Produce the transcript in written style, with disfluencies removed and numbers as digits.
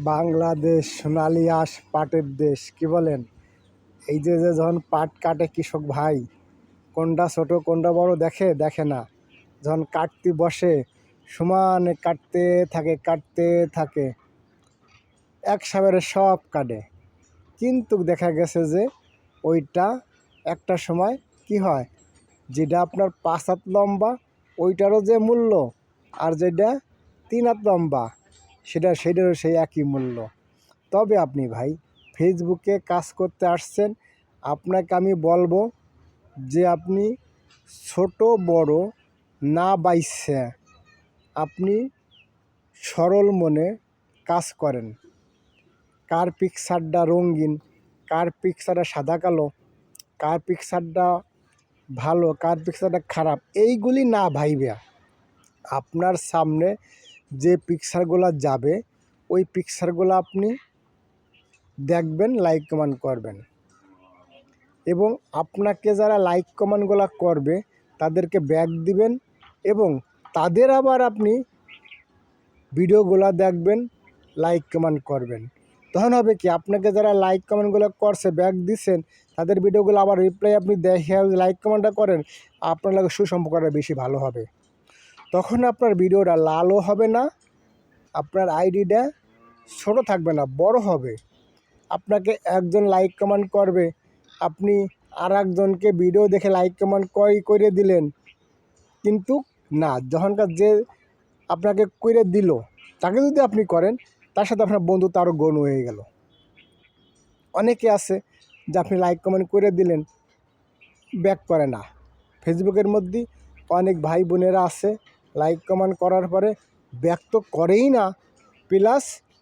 বাংলাদেশ সোনালী আঁশ পাটের দেশ কি বলেন? এই যে যখন পাট কাটে কৃষক ভাই, কোনটা ছোট কোনটা বড় দেখে না। যখন কাটতে বসে সমানে কাটতে থাকে একসাথে সব কাটে, কিন্তু দেখা গেছে যে ওইটা একটা সময় কি হয়, যেটা আপনার 5 হাত লম্বা ওইটারও যে মূল্য, আর যেটা 3 হাত লম্বা সেটারও সেই একই মূল্য। তবে আপনি ভাই ফেসবুকে কাজ করতে আসছেন, আপনাকে আমি বলবো যে আপনি ছোট বড় না বাইছে আপনি সরল মনে কাজ করেন। কার পিকচারটা রঙিন, কার পিকচারটা সাদা কালো, কার পিকচারটা ভালো, কার পিকচারটা খারাপ, এইগুলি না ভাইবা আপনার সামনে যে পিকচারগুলো যাবে ওই পিকচারগুলো আপনি দেখবেন, লাইক কমেন্ট করবেন, এবং আপনাকে যারা লাইক কমেন্টগুলো করবে তাদেরকে ব্যাক দিবেন, এবং তাদের আবার আপনি ভিডিওগুলো দেখবেন, লাইক কমেন্ট করবেন। তখন হবে কি, আপনাকে যারা লাইক কমেন্টগুলো করছে ব্যাক দিচ্ছেন তাদের ভিডিওগুলো আবার রিপ্লাই আপনি দেখে লাইক কমেন্টটা করেন, আপনার লাগে সুসম্পর্কটা বেশি ভালো হবে। তখন আপনার ভিডিওটা লালও হবে না, আপনার আইডিটা ছোটো থাকবে না, বড় হবে। আপনাকে একজন লাইক কমেন্ট করবে, আপনি আর একজনকে ভিডিও দেখে লাইক কমেন্ট করে দিলেন, কিন্তু না, যখনকার যে আপনাকে করে দিল তাকে যদি আপনি করেন, তার সাথে আপনার বন্ধুত্ব আরও গণ হয়ে গেল। অনেকে আছে যে আপনি লাইক কমেন্ট করে দিলেন, ব্যাক করে না। ফেসবুকের মধ্যে অনেক ভাই বোনেরা আছে লাইক কমেন্ট করার পরে ব্যাক তো করেই না, প্লাস